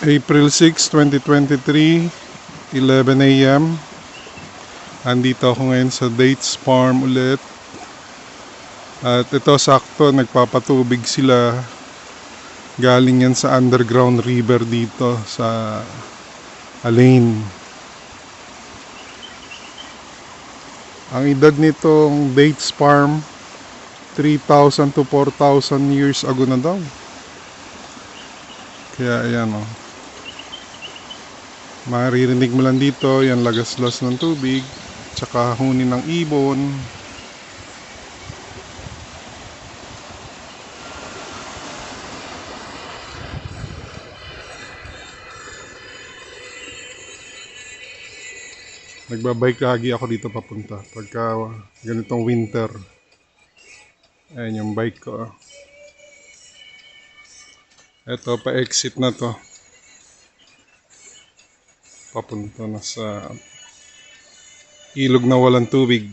April 6, 2023, 11 a.m. Andito ako ngayon sa Dates Farm ulit. At ito sakto, nagpapatubig sila. Galing yan sa underground river dito sa Alain. Ang edad nitong Dates Farm, 3,000 to 4,000 years ago na daw. Kaya ayan o. Maririnig mo lang dito, yan lagaslas ng tubig, tsaka huni ng ibon. Nagbabike lagi ako dito papunta pagka ganitong winter. Ayan yung bike ko. Eto, pa-exit na to. Papunta na sa ilog na walang tubig.